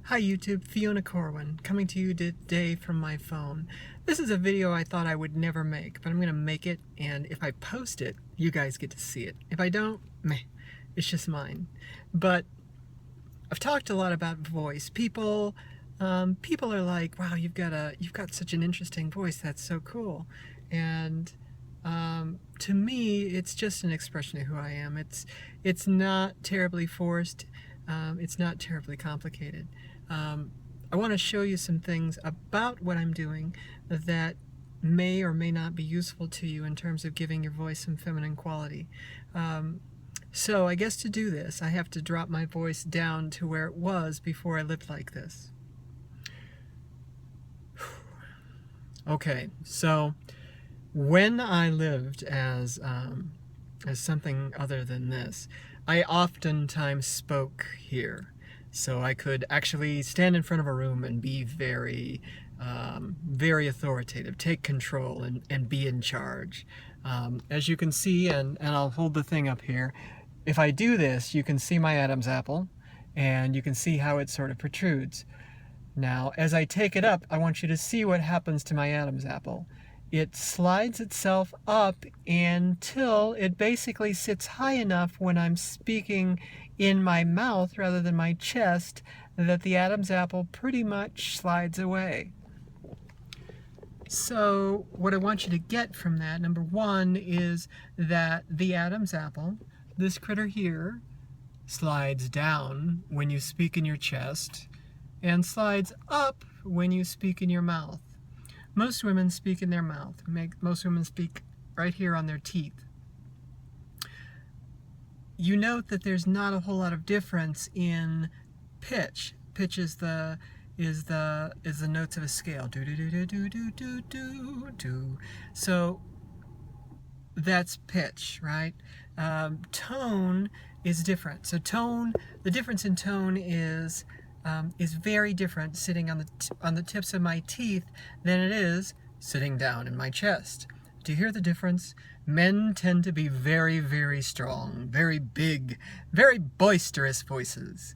Hi YouTube, Fiona Corwin, coming to you today from my phone. This is a video I thought I would never make, but I'm going to make it, and if I post it, you guys get to see it. If I don't, meh, it's just mine. But I've talked a lot about voice. People are like, wow, you've got such an interesting voice, that's so cool. And to me, it's just an expression of who I am. It's not terribly forced. It's not terribly complicated. I want to show you some things about what I'm doing that may or may not be useful to you in terms of giving your voice some feminine quality. So I guess to do this, I have to drop my voice down to where it was before I lived like this. Okay, so when I lived as something other than this, I oftentimes spoke here. So I could actually stand in front of a room and be very authoritative, take control, and be in charge. As you can see, and I'll hold the thing up here, if I do this, you can see my Adam's apple, and you can see how it sort of protrudes. Now, as I take it up, I want you to see what happens to my Adam's apple. It slides itself up until it basically sits high enough when I'm speaking in my mouth rather than my chest that the Adam's apple pretty much slides away. So what I want you to get from that, number one, is that the Adam's apple, this critter here, slides down when you speak in your chest and slides up when you speak in your mouth. Most women speak in their mouth. Most women speak right here on their teeth. You note that there's not a whole lot of difference in pitch. Pitch is the notes of a scale. Do do do do do do do do do. So that's pitch, right? Tone is different. So tone, the difference in tone is very different sitting on the tips of my teeth than it is sitting down in my chest. Do you hear the difference? Men tend to be very, very strong, very big, very boisterous voices.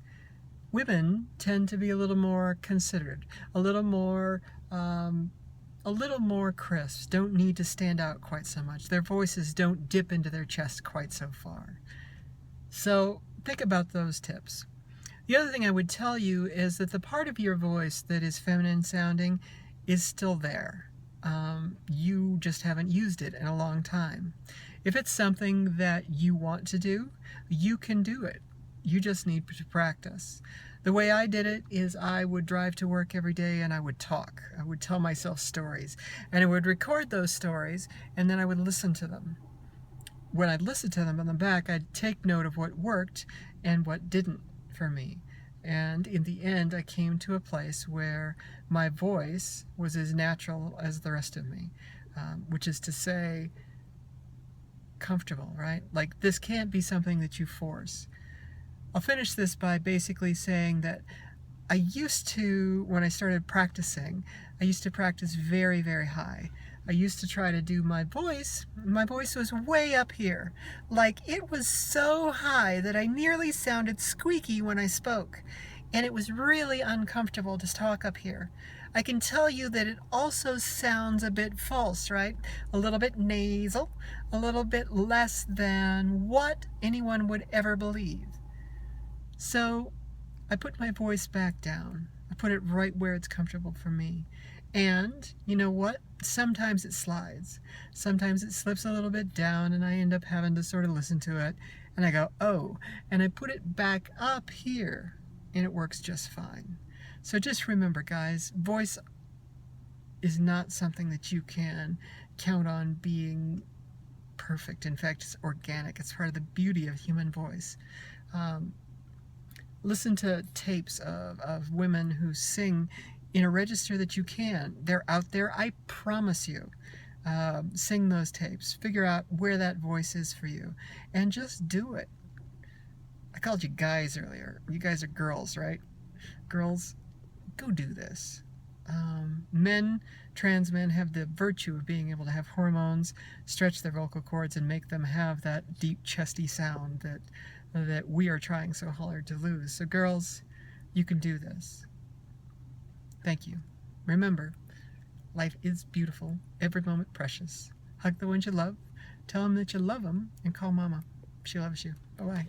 Women tend to be a little more considered, a little more crisp, don't need to stand out quite so much. Their voices don't dip into their chest quite so far. So think about those tips. The other thing I would tell you is that the part of your voice that is feminine sounding is still there. You just haven't used it in a long time. If it's something that you want to do, you can do it. You just need to practice. The way I did it is I would drive to work every day and I would talk. I would tell myself stories. And I would record those stories and then I would listen to them. When I'd listen to them on the back, I'd take note of what worked and what didn't for me. And in the end, I came to a place where my voice was as natural as the rest of me, which is to say, comfortable, right? Like, this can't be something that you force. I'll finish this by basically saying that I used to, when I started practicing, I used to practice very, very high. I used to try to do my voice was way up here. Like, it was so high that I nearly sounded squeaky when I spoke. And it was really uncomfortable to talk up here. I can tell you that it also sounds a bit false, right? A little bit nasal, a little bit less than what anyone would ever believe. So I put my voice back down. I put it right where it's comfortable for me. And you know what? Sometimes it slides. Sometimes it slips a little bit down and I end up having to sort of listen to it. And I go, oh, and I put it back up here and it works just fine. So just remember, guys, voice is not something that you can count on being perfect. In fact, it's organic. It's part of the beauty of human voice. Listen to tapes of women who sing in a register that you can. They're out there, I promise you. Sing those tapes. Figure out where that voice is for you. And just do it. I called you guys earlier. You guys are girls, right? Girls, go do this. Trans men have the virtue of being able to have hormones, stretch their vocal cords, and make them have that deep, chesty sound that we are trying so hard to lose. So girls, you can do this. Thank you. Remember, life is beautiful, every moment precious. Hug the ones you love, tell them that you love them, and call Mama. She loves you. Bye-bye.